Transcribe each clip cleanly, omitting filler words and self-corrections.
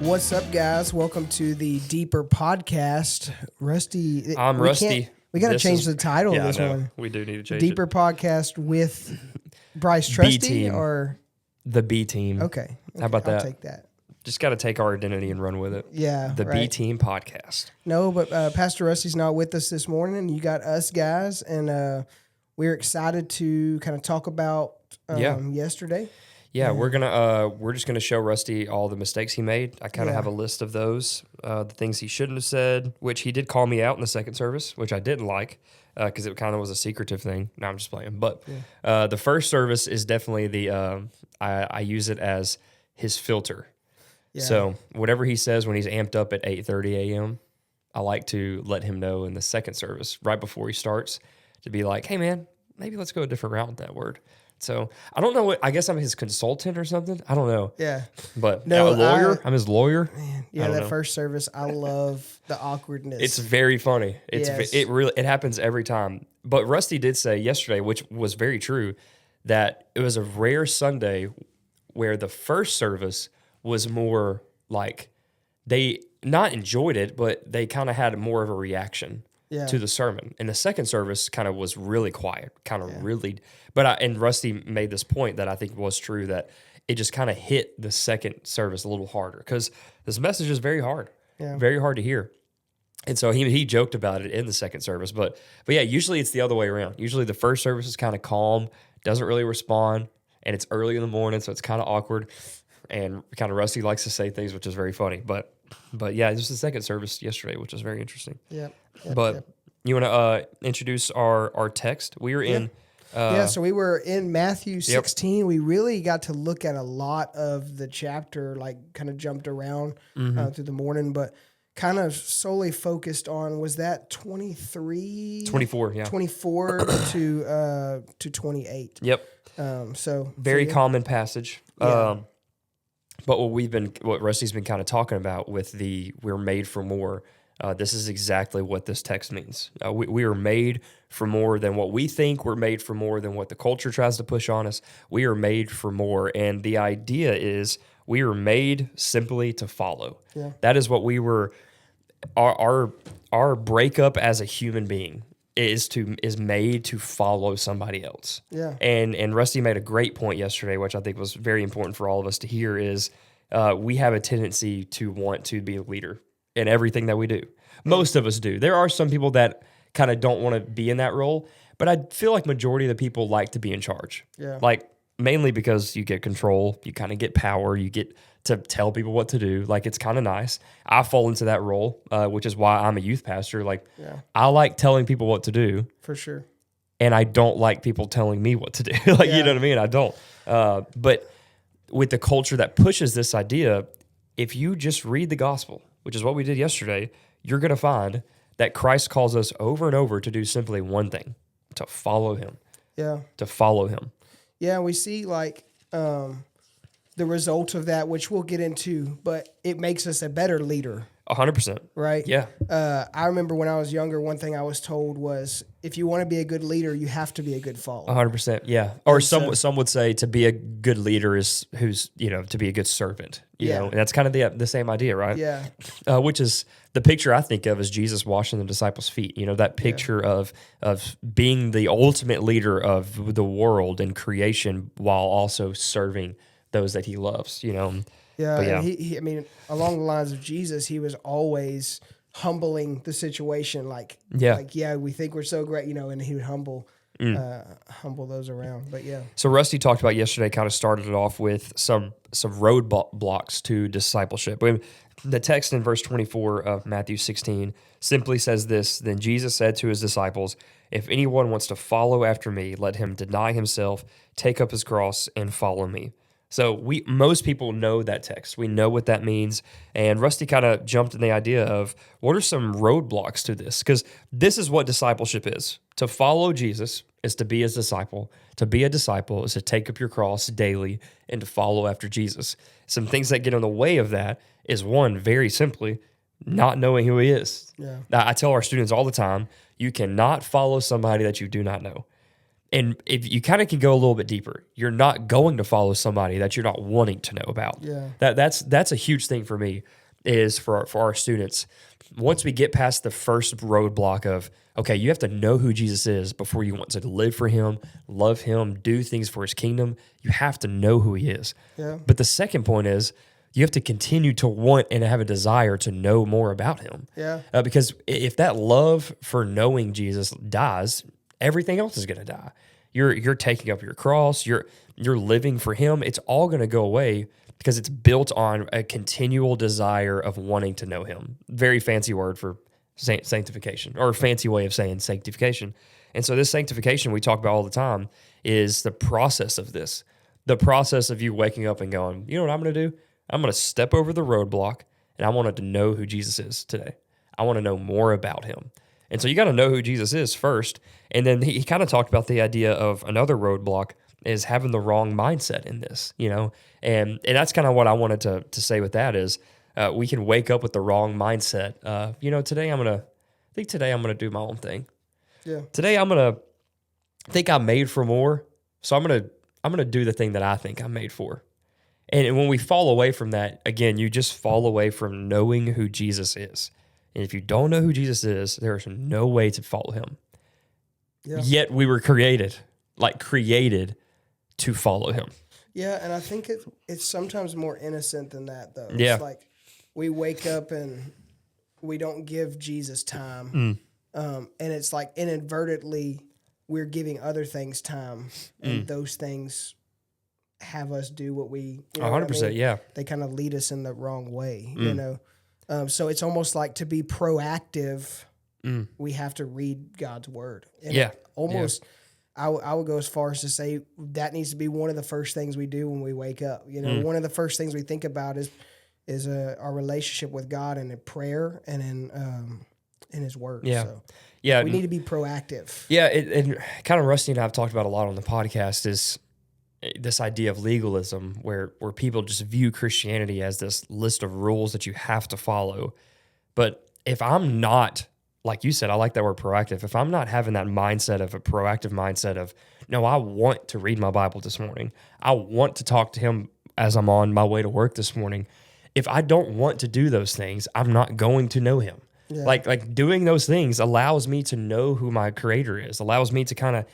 What's up, guys? Welcome to the Deeper Podcast. Rusty. I'm Rusty. We got to change the title of this one. We do need to change Deeper it. Podcast with Bryce Trusty B-team. or The B team. Okay. How about that? I'll take that. Just got to take our identity and run with it. Yeah. The right. B team podcast. No, but Pastor Rusty's not with us this morning. You got us guys, and we're excited to kind of talk about yesterday. Yeah, we're just gonna show Rusty all the mistakes he made. I kind of have a list of those, the things he shouldn't have said, which he did call me out in the second service, which I didn't like because it kind of was a secretive thing. No, I'm just playing. But the first service is definitely the I use it as his filter. Yeah. So whatever he says when he's amped up at 8:30 a.m., I like to let him know in the second service right before he starts to be like, "Hey, man, maybe let's go a different route with that word." So I don't know I guess I'm his consultant or something. I don't know. Yeah. But no, a lawyer. I'm his lawyer. Man, yeah, that first service, I love the awkwardness. It's very funny. It happens every time. But Rusty did say yesterday, which was very true, that it was a rare Sunday where the first service was more like they not enjoyed it, but they kind of had more of a reaction to the sermon. And the second service kind of was really quiet, and Rusty made this point that I think was true, that it just kind of hit the second service a little harder because this message is very hard, very hard to hear. And so he joked about it in the second service, but yeah, usually it's the other way around. Usually the first service is kind of calm, doesn't really respond, and it's early in the morning, so it's kind of awkward. And kind of Rusty likes to say things, which is very funny. But yeah, this was the second service yesterday, which was very interesting. But you want to introduce our text? We were in... so we were in Matthew 16. Yep. We really got to look at a lot of the chapter, like kind of jumped around through the morning, but kind of solely focused on, was that 23? 24, yeah. 24 to 28. Yep. Very common passage. Yeah. But what Rusty's been kind of talking about with we're made for more, this is exactly what this text means. We are made for more than what we think. We're made for more than what the culture tries to push on us. We are made for more. And the idea is we are made simply to follow. Yeah. That is what we were, our breakup as a human being is made to follow somebody else. Yeah. And Rusty made a great point yesterday, which I think was very important for all of us to hear, is we have a tendency to want to be a leader in everything that we do. Most of us do. There are some people that kind of don't want to be in that role, but I feel like majority of the people like to be in charge. Yeah. Like mainly because you get control, you kind of get power, you get to tell people what to do. Like, it's kind of nice. I fall into that role, which is why I'm a youth pastor. Like, I like telling people what to do. For sure. And I don't like people telling me what to do. You know what I mean? I don't. But with the culture that pushes this idea, if you just read the gospel, which is what we did yesterday, you're going to find that Christ calls us over and over to do simply one thing, to follow him. Yeah. To follow him. Yeah, we see like the result of that, which we'll get into, but it makes us a better leader. 100%. Right? Yeah. I remember when I was younger, one thing I was told was, if you want to be a good leader, you have to be a good follower. 100%, yeah. Or some would say to be a good leader is to be a good servant. You know, and that's kind of the same idea, right? Yeah. Which is the picture I think of as Jesus washing the disciples' feet. You know, that picture of being the ultimate leader of the world and creation while also serving those that he loves, you know. Yeah, and he, I mean, along the lines of Jesus, he was always humbling the situation. We think we're so great, you know, and he would humble those around. But yeah. So Rusty talked about yesterday, kind of started it off with some roadblocks to discipleship. The text in verse 24 of Matthew 16 simply says this: "Then Jesus said to his disciples, 'If anyone wants to follow after me, let him deny himself, take up his cross, and follow me.'" So most people know that text. We know what that means. And Rusty kind of jumped in the idea of what are some roadblocks to this? Because this is what discipleship is. To follow Jesus is to be his disciple. To be a disciple is to take up your cross daily and to follow after Jesus. Some things that get in the way of that is, one, very simply, not knowing who he is. Yeah. I tell our students all the time, you cannot follow somebody that you do not know. And if you kind of can go a little bit deeper, you're not going to follow somebody that you're not wanting to know about. Yeah. That's a huge thing for me, is for our students. Once we get past the first roadblock of, okay, you have to know who Jesus is before you want to live for him, love him, do things for his kingdom. You have to know who he is. Yeah. But the second point is, you have to continue to want and have a desire to know more about him. Yeah. Because if that love for knowing Jesus dies, everything else is going to die. You're taking up your cross. You're living for him. It's all going to go away because it's built on a continual desire of wanting to know him. Very fancy word for sanctification, or a fancy way of saying sanctification. And so this sanctification we talk about all the time is the process of this. The process of you waking up and going, you know what I'm going to do? I'm going to step over the roadblock, and I wanted to know who Jesus is today. I want to know more about him. And so you got to know who Jesus is first. And then he kind of talked about the idea of another roadblock is having the wrong mindset in this, and that's kind of what I wanted to say with that is we can wake up with the wrong mindset. Today I'm going to do my own thing. Yeah. Today I'm going to think I'm made for more. So I'm going to do the thing that I think I'm made for. And when we fall away from that, again, you just fall away from knowing who Jesus is. And if you don't know who Jesus is, there's no way to follow him. Yeah. Yet we were created to follow him. Yeah, and I think it's sometimes more innocent than that, though. Yeah. It's like we wake up and we don't give Jesus time. And it's like inadvertently we're giving other things time, and those things have us do what we, 100%, yeah. They kind of lead us in the wrong way, So it's almost like to be proactive, we have to read God's word. And I would go as far as to say that needs to be one of the first things we do when we wake up. One of the first things we think about is our relationship with God, and in prayer and in his word. Yeah. So yeah. We need to be proactive. Yeah. And kind of Rusty and I have talked about a lot on the podcast is this idea of legalism where people just view Christianity as this list of rules that you have to follow. But if I'm not, like you said, I like that word proactive. If I'm not having that mindset of a proactive mindset of, no, I want to read my Bible this morning. I want to talk to him as I'm on my way to work this morning. If I don't want to do those things, I'm not going to know him. Yeah. Like doing those things allows me to know who my creator is, allows me to kind of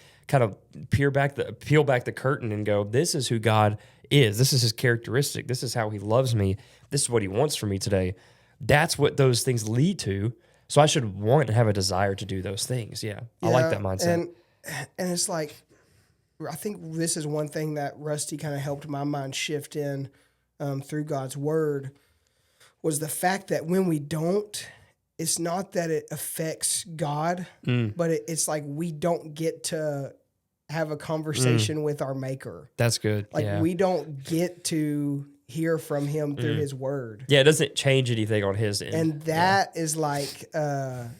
peel back the curtain and go, this is who God is. This is his characteristic. This is how he loves me. This is what he wants from me today. That's what those things lead to. So I should want and have a desire to do those things. Yeah. I like that mindset. And it's like, I think this is one thing that Rusty kind of helped my mind shift in through God's word, was the fact that when we don't, it's not that it affects God, but it's like we don't get to have a conversation with our maker. That's good. Like we don't get to hear from him through his word. Yeah, it doesn't change anything on his end. And that is like, you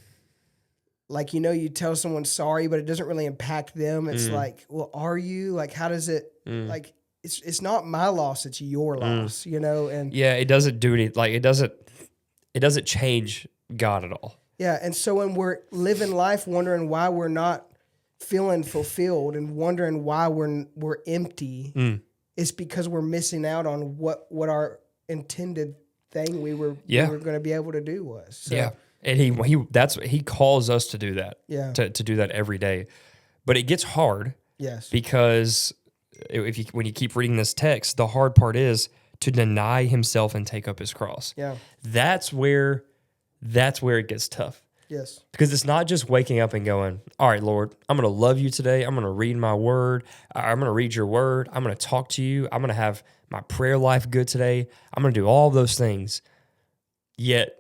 tell someone sorry, but it doesn't really impact them. It's like, well, are you? Like, how does it, like, it's not my loss, it's your loss, And yeah, it doesn't do any, like, it doesn't change God at all. Yeah, and so when we're living life wondering why we're not feeling fulfilled and wondering why we're empty, it's because we're missing out on what our intended thing we were going to be able to do was. So, yeah, and he calls us to do that. Yeah, to do that every day, but it gets hard. Yes, because when you keep reading this text, the hard part is to deny himself and take up his cross. Yeah, that's where it gets tough. Yes. Because it's not just waking up and going, all right, Lord, I'm going to love you today. I'm going to read my word. I'm going to read your word. I'm going to talk to you. I'm going to have my prayer life good today. I'm going to do all those things. Yet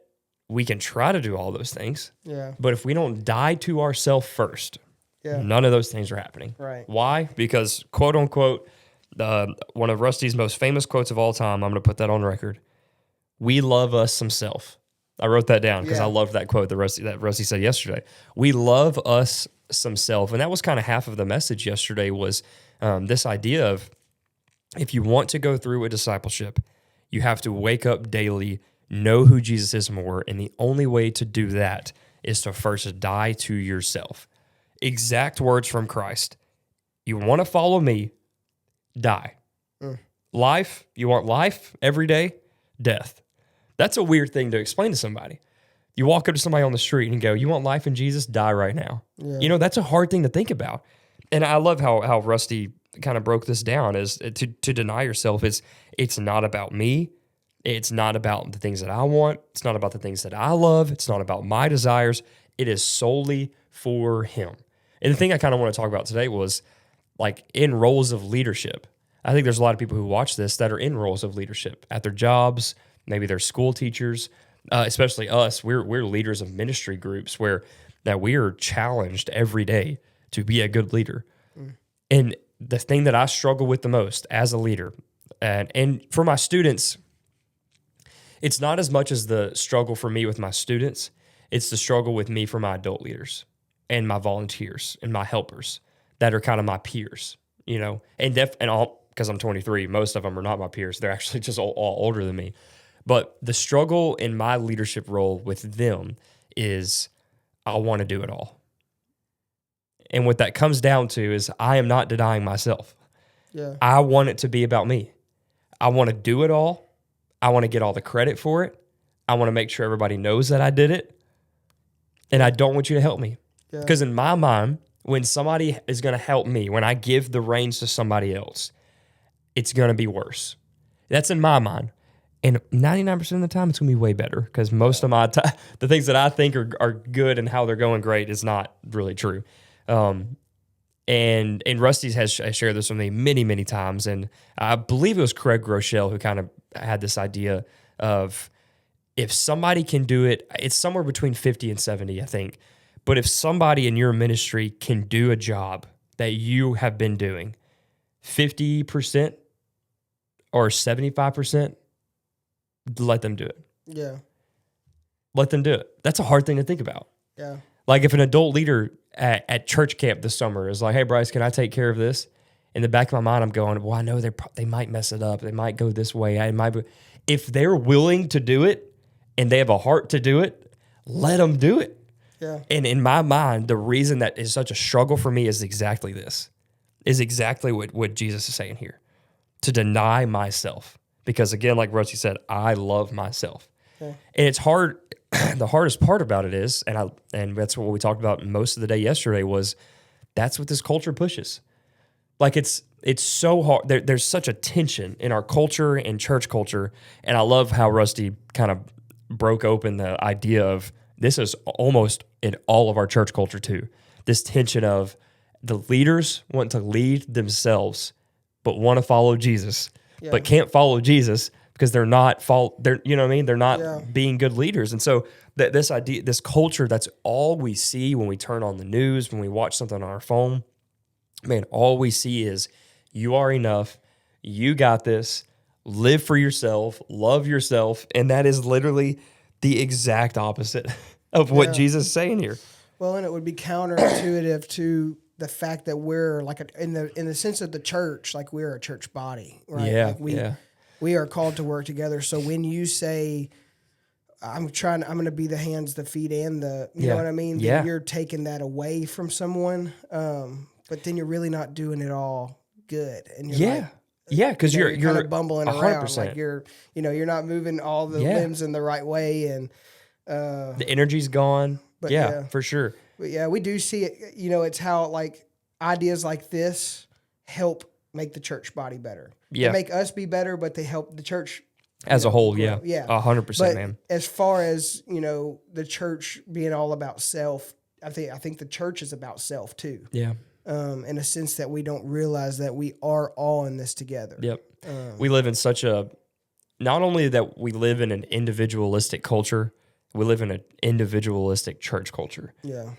we can try to do all those things. Yeah. But if we don't die to ourselves first, none of those things are happening. Right. Why? Because, quote unquote, one of Rusty's most famous quotes of all time, I'm going to put that on record. We love us some self. I wrote that down because I loved that quote that Rusty said yesterday. We love us some self. And that was kind of half of the message yesterday was this idea of if you want to go through a discipleship, you have to wake up daily, know who Jesus is more. And the only way to do that is to first die to yourself. Exact words from Christ. You want to follow me, die. Life, you want life every day, death. That's a weird thing to explain to somebody. You walk up to somebody on the street and go, you want life in Jesus? Die right now. Yeah. That's a hard thing to think about. And I love how Rusty kind of broke this down is to deny yourself. It's not about me. It's not about the things that I want. It's not about the things that I love. It's not about my desires. It is solely for him. And the thing I kind of want to talk about today was like in roles of leadership. I think there's a lot of people who watch this that are in roles of leadership at their jobs. Maybe they're school teachers, especially us. We're leaders of ministry groups where that we are challenged every day to be a good leader. And the thing that I struggle with the most as a leader, and for my students, it's not as much as the struggle for me with my students. It's the struggle with me for my adult leaders and my volunteers and my helpers that are kind of my peers, and all, because I'm 23, most of them are not my peers. They're actually just all older than me. But the struggle in my leadership role with them is I want to do it all. And what that comes down to is I am not denying myself. Yeah. I want it to be about me. I want to do it all. I want to get all the credit for it. I want to make sure everybody knows that I did it. And I don't want you to help me. Because in my mind, when somebody is going to help me, when I give the reins to somebody else, it's going to be worse. That's in my mind. And 99% of the time, it's going to be way better because most of my time, the things that I think are good and how they're going great is not really true. And Rusty has shared this with me many, many times. And I believe it was Craig Groeschel who kind of had this idea of if somebody can do it, it's somewhere between 50 and 70, I think. But if somebody in your ministry can do a job that you have been doing 50% or 75%, let them do it. Yeah. Let them do it. That's a hard thing to think about. Yeah. Like if an adult leader at church camp this summer is like, hey, Bryce, can I take care of this? In the back of my mind, I'm going, well, I know they might mess it up. They might go this way. If they're willing to do it and they have a heart to do it, let them do it. Yeah. And in my mind, the reason that is such a struggle for me is exactly this, is exactly what Jesus is saying here, to deny myself. Because again, like Rusty said, I love myself. Yeah. And it's hard. The hardest part about it is, and that's what we talked about most of the day yesterday, was that's what this culture pushes. Like it's so hard. There's such a tension in our culture and church culture. And I love how Rusty kind of broke open the idea of this is almost in all of our church culture too. This tension of the leaders want to lead themselves, but want to follow Jesus, but can't follow Jesus because they're not They're not being good leaders. And so this idea, this culture, that's all we see when we turn on the news, when we watch something on our phone. Man, all we see is you are enough, you got this, live for yourself, love yourself, and that is literally the exact opposite of what Jesus is saying here. Well, and it would be counterintuitive to the fact that we're like in the sense of the church, like we're a church body, right? Yeah, like we are called to work together. So when you say, I'm going to be the hands, the feet, and you know what I mean? Then you're taking that away from someone. But then you're really not doing it all good. And you're because you're kind of bumbling 100%. Around. Like you're not moving all the limbs in the right way. And the energy's gone. But for sure. But we do see it. It's how like ideas like this help make the church body better. Yeah. They make us be better, but they help the church as a whole. Grow. Yeah. 100%, man. As far as, the church being all about self, I think the church is about self too. Yeah. In a sense that we don't realize that we are all in this together. Yep. We live in not only that we live in an individualistic culture, we live in an individualistic church culture. Yeah.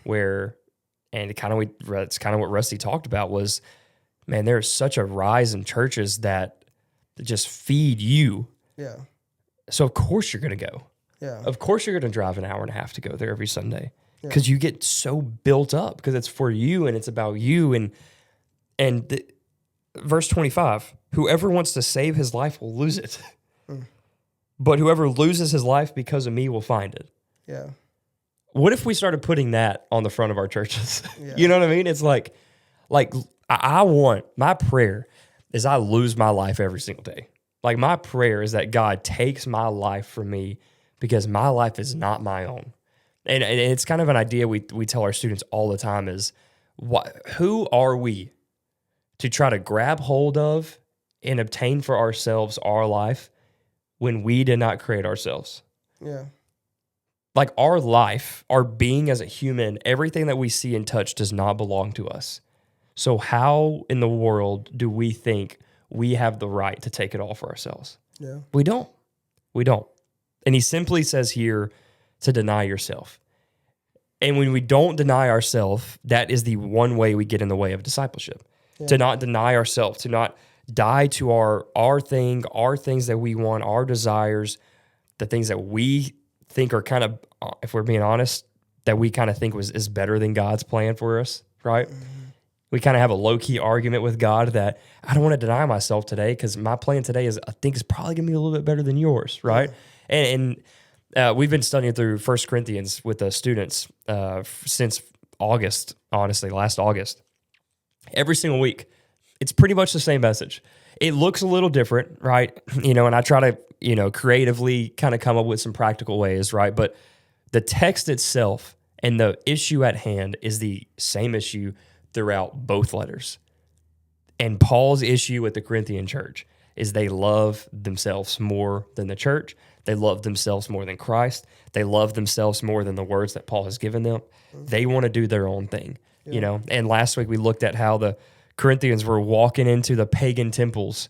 It's kind of what Rusty talked about was, man, there's such a rise in churches that just feed you. Yeah. So of course you're going to go. Yeah. Of course you're going to drive an hour and a half to go there every Sunday. Because you get so built up because it's for you and it's about you. And verse 25, whoever wants to save his life will lose it. But whoever loses his life because of me will find it. Yeah. What if we started putting that on the front of our churches? Yeah. You know what I mean? It's like my prayer is I lose my life every single day. Like my prayer is that God takes my life from me because my life is not my own. And it's kind of an idea we tell our students all the time is, who are we to try to grab hold of and obtain for ourselves our life when we did not create ourselves? Yeah. Like our life, our being as a human, everything that we see and touch does not belong to us. So how in the world do we think we have the right to take it all for ourselves? Yeah. We don't. We don't. And he simply says here to deny yourself. And when we don't deny ourselves, that is the one way we get in the way of discipleship. Yeah. To not deny ourselves, to not die to our things that we want, our desires, the things that we think are kind of, if we're being honest, that we kind of think is better than God's plan for us, right? Mm-hmm. We kind of have a low-key argument with God that I don't want to deny myself today because my plan today I think is probably going to be a little bit better than yours, right? Yeah. And we've been studying through 1 Corinthians with the students since August, honestly, last August. Every single week, it's pretty much the same message. It looks a little different, right? And I try to, creatively kind of come up with some practical ways, right? But the text itself and the issue at hand is the same issue throughout both letters. And Paul's issue with the Corinthian church is they love themselves more than the church. They love themselves more than Christ. They love themselves more than the words that Paul has given them. Mm-hmm. They want to do their own thing, And last week we looked at how the Corinthians were walking into the pagan temples.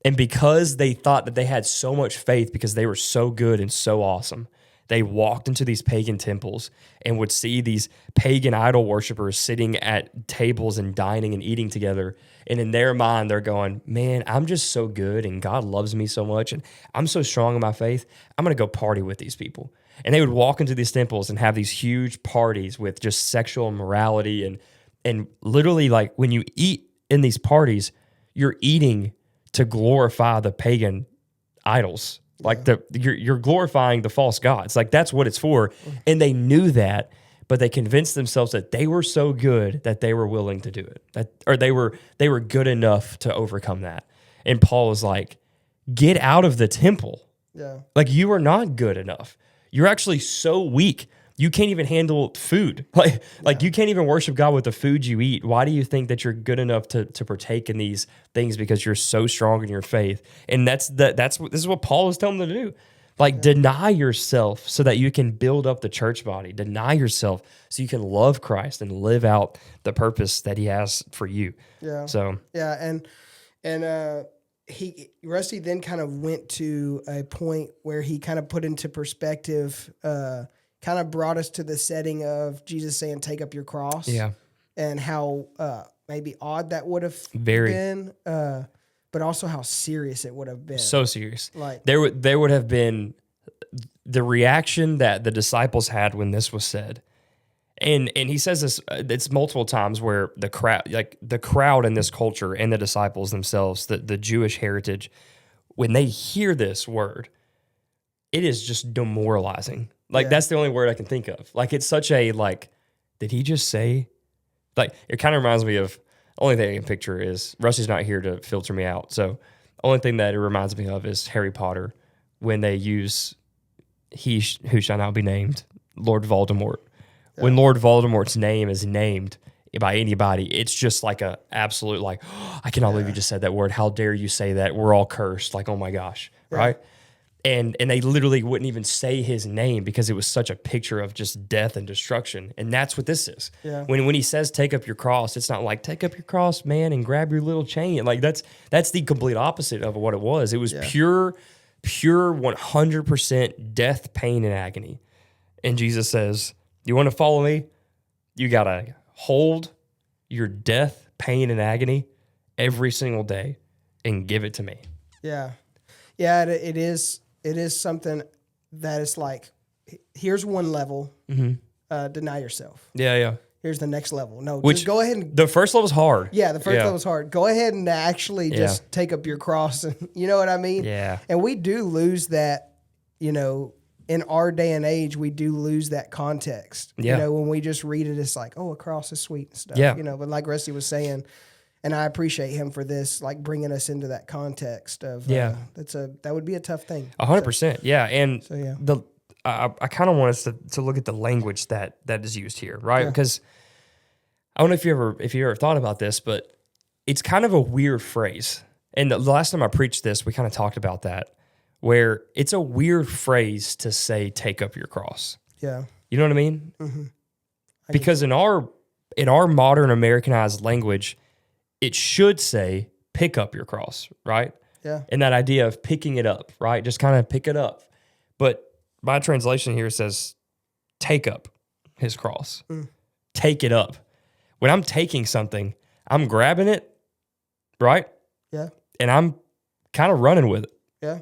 And because they thought that they had so much faith because they were so good and so awesome, they walked into these pagan temples and would see these pagan idol worshipers sitting at tables and dining and eating together. And in their mind, they're going, man, I'm just so good and God loves me so much and I'm so strong in my faith. I'm going to go party with these people. And they would walk into these temples and have these huge parties with just sexual immorality. And literally, like when you eat in these parties, you're eating to glorify the pagan idols. Like you're glorifying the false gods. Like that's what it's for. And they knew that, but they convinced themselves that they were so good that they were willing to do it. They were good enough to overcome that. And Paul is like, get out of the temple. Yeah. Like you are not good enough. You're actually so weak. You can't even handle food. Like you can't even worship God with the food you eat. Why do you think that you're good enough to partake in these things because you're so strong in your faith? And this is what Paul is telling them to do. Like deny yourself so that you can build up the church body. Deny yourself so you can love Christ and live out the purpose that he has for you. Yeah. So yeah, and Rusty then kind of went to a point where he kind of put into perspective kind of brought us to the setting of Jesus saying, take up your cross. Yeah. And how maybe odd that would have been, but also how serious it would have been. So serious. Like there would have been the reaction that the disciples had when this was said. And he says this, it's multiple times where the crowd in this culture and the disciples themselves, the Jewish heritage, when they hear this word, it is just demoralizing. Like, that's the only word I can think of. Like, it's such a, did he just say? Like, it kind of reminds me of, the only thing I can picture is, Rusty's not here to filter me out. So, the only thing that it reminds me of is Harry Potter, when they use who shall not be named, Lord Voldemort. Yeah. When Lord Voldemort's name is named by anybody, it's just like a absolute, I cannot believe you just said that word. How dare you say that? We're all cursed. Like, oh my gosh, right? And they literally wouldn't even say his name because it was such a picture of just death and destruction. And that's what this is. Yeah. When he says take up your cross, it's not like take up your cross, man, and grab your little chain. Like that's the complete opposite of what it was. It was pure 100% death, pain, and agony. And Jesus says, you want to follow me? You got to hold your death, pain, and agony every single day and give it to me. Yeah. Yeah, it is. It is something that is like, here's one level, deny yourself. Yeah, yeah. Here's the next level. No, just go ahead and... The first level's hard. Yeah, the first level's hard. Go ahead and actually just take up your cross. And, you know what I mean? Yeah. And we do lose that, in our day and age, we do lose that context. Yeah. When we just read it, it's like, oh, a cross is sweet and stuff. Yeah. But like Rusty was saying, And I appreciate him for this, like bringing us into that context of that would be a tough thing. 100%. Yeah. And So yeah. I kind of want us to look at the language that is used here, right? Because I don't know if you ever thought about this, but it's kind of a weird phrase. And the last time I preached this, we kind of talked about that, where it's a weird phrase to say, take up your cross. Yeah. You know what I mean? Mm-hmm. Because in our modern Americanized language, it should say, pick up your cross, right? Yeah. And that idea of picking it up, right? Just kind of pick it up. But my translation here says, take up his cross. Take it up. When I'm taking something, I'm grabbing it, right? Yeah. And I'm kind of running with it. Yeah.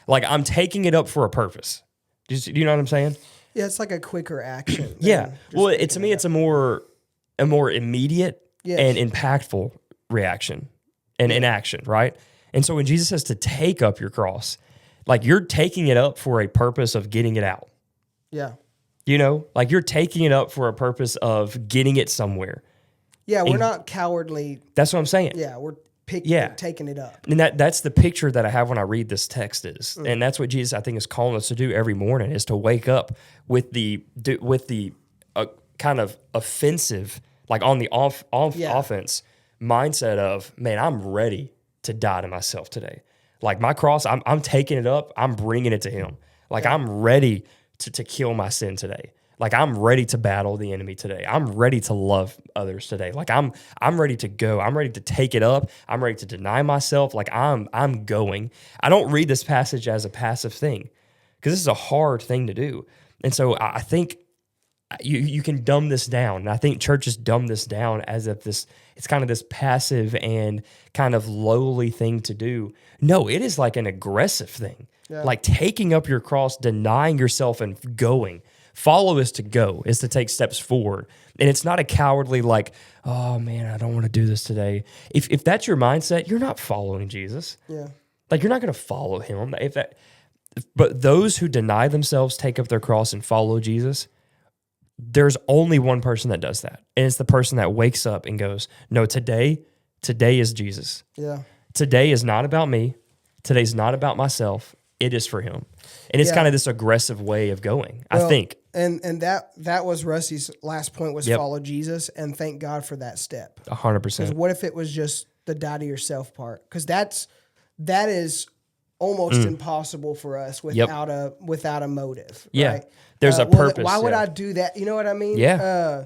Like I'm taking it up for a purpose. Do you know what I'm saying? Yeah, it's like a quicker action. Yeah. Well, to me, it's a more immediate and impactful reaction and in action, right? And so when Jesus says to take up your cross, like you're taking it up for a purpose of getting it out. Yeah. You know, like you're taking it up for a purpose of getting it somewhere. Yeah, we're not cowardly. That's what I'm saying. Yeah, we're taking it up. And that's the picture that I have when I read this text is. And that's what Jesus, I think, is calling us to do every morning, is to wake up with the kind of offensive, like on the offense mindset of, man, I'm ready to die to myself today. Like my cross, I'm taking it up. I'm bringing it to him. Like I'm ready to kill my sin today. Like I'm ready to battle the enemy today. I'm ready to love others today. Like I'm ready to go. I'm ready to take it up. I'm ready to deny myself. Like I'm going. I don't read this passage as a passive thing, because this is a hard thing to do. And so I think you can dumb this down. And I think churches dumb this down as if it's kind of this passive and kind of lowly thing to do. No, it is like an aggressive thing. Yeah. Like taking up your cross, denying yourself and going. Follow is to go, is to take steps forward. And it's not a cowardly like, oh man, I don't want to do this today. If that's your mindset, you're not following Jesus. Yeah. Like you're not going to follow him. But those who deny themselves, take up their cross and follow Jesus, there's only one person that does that. And it's the person that wakes up and goes, no, today is Jesus. Yeah. Today is not about me. Today's not about myself. It is for him. And it's kind of this aggressive way of going, I think. And that was Rusty's last point, was follow Jesus, and thank God for that step. 100%. Because what if it was just the die to yourself part? Because that is almost impossible for us without a motive. Yeah. Right? There's a purpose. Why would I do that? You know what I mean? Yeah.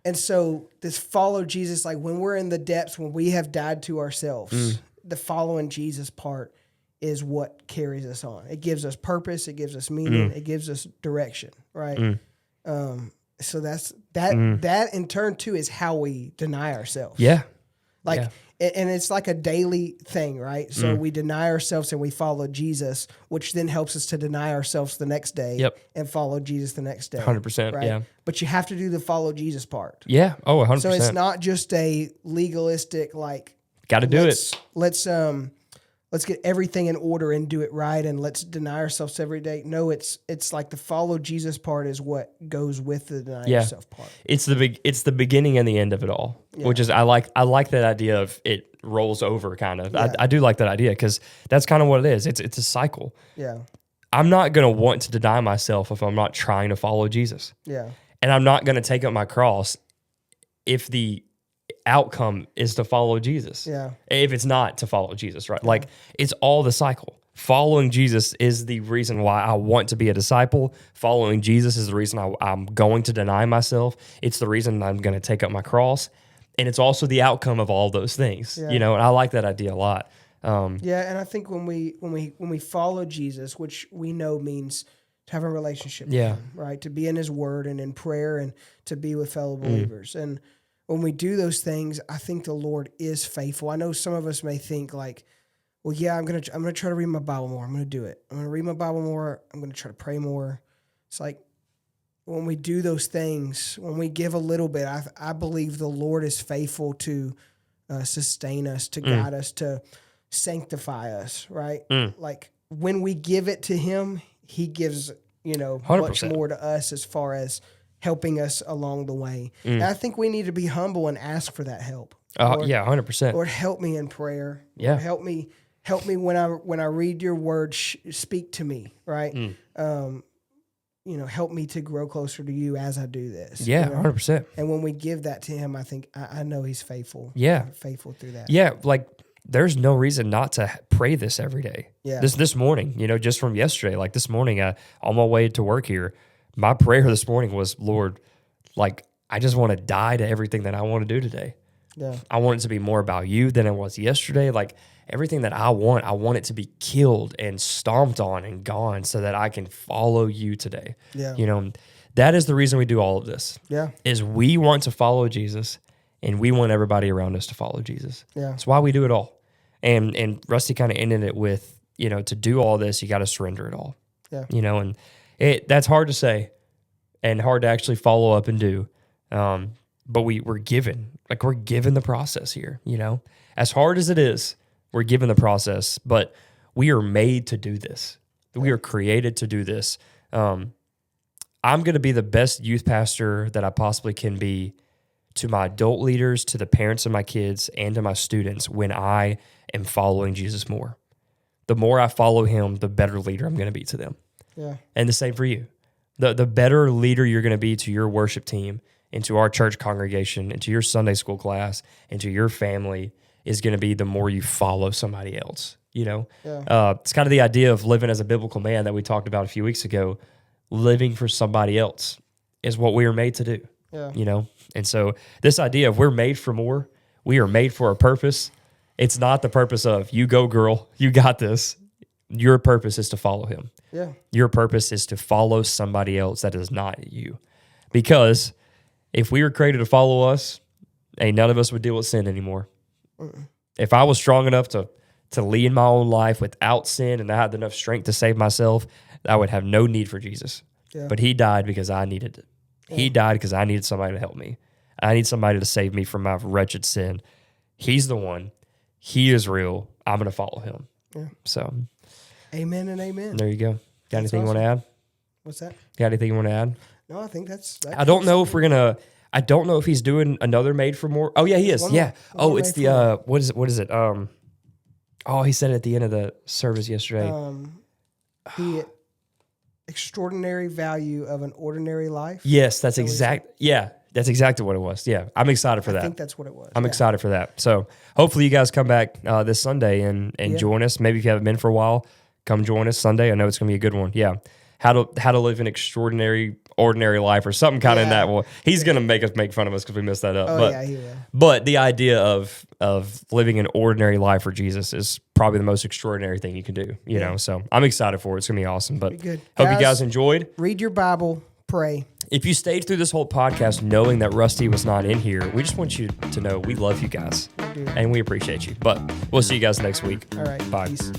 And so this follow Jesus, like when we're in the depths, when we have died to ourselves, the following Jesus part is what carries us on. It gives us purpose. It gives us meaning. It gives us direction, right? So that in turn too is how we deny ourselves. Yeah. And it's like a daily thing, right? So we deny ourselves and we follow Jesus, which then helps us to deny ourselves the next day and follow Jesus the next day. 100%, right? yeah. But you have to do the follow Jesus part. Yeah. Oh, 100%. So it's not just a legalistic, like, got to do it. Let's get everything in order and do it right, and let's deny ourselves every day. No, it's like the follow Jesus part is what goes with the deny yourself part. It's the beginning and the end of it all, which is I like that idea of it rolls over kind of. Yeah. I do like that idea, because that's kind of what it is. It's a cycle. Yeah. I'm not going to want to deny myself if I'm not trying to follow Jesus. Yeah. And I'm not going to take up my cross if the outcome is to follow Jesus. Yeah. If it's not to follow Jesus, right? Yeah. Like it's all the cycle. Following Jesus is the reason why I want to be a disciple. Following Jesus is the reason I'm going to deny myself. It's the reason I'm going to take up my cross. And it's also the outcome of all those things, you know, and I like that idea a lot. And I think when we follow Jesus, which we know means to have a relationship with him, right? To be in his word and in prayer and to be with fellow believers. And when we do those things, I think the Lord is faithful. I know some of us may think like, well, yeah, I'm gonna try to read my Bible more. I'm gonna do it. I'm gonna read my Bible more. I'm gonna try to pray more. It's like when we do those things, when we give a little bit, I believe the Lord is faithful to sustain us, to guide us, to sanctify us, right? Like when we give it to him, he gives, 100%. much more to us as far as helping us along the way. And I think we need to be humble and ask for that help. Lord, 100%. Lord, help me in prayer. Yeah. Lord, help me when I read your word. Speak to me, right? Help me to grow closer to you as I do this. Yeah, 100%. And when we give that to him, I think I know he's faithful. Yeah, faithful through that. Yeah, like there's no reason not to pray this every day. Yeah. This morning, just from yesterday, like this morning, on my way to work here, my prayer this morning was, Lord, like I just want to die to everything that I want to do today. Yeah. I want it to be more about you than it was yesterday. Like everything that I want it to be killed and stomped on and gone so that I can follow you today. Yeah. That is the reason we do all of this. Yeah. Is we want to follow Jesus and we want everybody around us to follow Jesus. Yeah. That's why we do it all. And Rusty kind of ended it with, to do all this, you got to surrender it all. Yeah. And that's hard to say and hard to actually follow up and do. But we're given the process here, as hard as it is, we're given the process, but we are made to do this. We are created to do this. I'm going to be the best youth pastor that I possibly can be to my adult leaders, to the parents of my kids, and to my students when I am following Jesus more. The more I follow him, the better leader I'm going to be to them. Yeah. And the same for you. The better leader you're going to be to your worship team and to our church congregation and to your Sunday school class and to your family is going to be the more you follow somebody else, Yeah. It's kind of the idea of living as a biblical man that we talked about a few weeks ago. Living for somebody else is what we are made to do, And so this idea of we're made for more, we are made for a purpose. It's not the purpose of you go girl, you got this. Your purpose is to follow him. Yeah. Your purpose is to follow somebody else that is not you. Because if we were created to follow us, none of us would deal with sin anymore. If I was strong enough to lead my own life without sin and I had enough strength to save myself, I would have no need for Jesus. Yeah. But he died because I needed it. Yeah. He died because I needed somebody to help me. I need somebody to save me from my wretched sin. He's the one. He is real. I'm going to follow him. Yeah. So, amen and amen. There you go. Got anything awesome. You want to add? What's that? Got anything you want to add? No, I think that's. I don't know if we're gonna. I don't know if he's doing another Made for More. Oh yeah, he is. Yeah. Oh, it's the what is it? Oh, he said it at the end of the service yesterday. The extraordinary value of an ordinary life. Yes, that's exact. Yeah, that's exactly what it was. Yeah, I'm excited for that. I think that's what it was. I'm excited for that. So hopefully you guys come back this Sunday and join us. Maybe if you haven't been for a while, come join us Sunday. I know it's gonna be a good one. Yeah. How to live an ordinary life or something kind of in that one. He's going to make fun of us because we messed that up. He will. But the idea of living an ordinary life for Jesus is probably the most extraordinary thing you can do, you know. So I'm excited for it. It's going to be awesome. But good. Hope you guys enjoyed. Read your Bible, pray. If you stayed through this whole podcast knowing that Rusty was not in here, we just want you to know we love you guys. We do. And we appreciate you. But we'll see you guys next week. All right. Bye. Peace.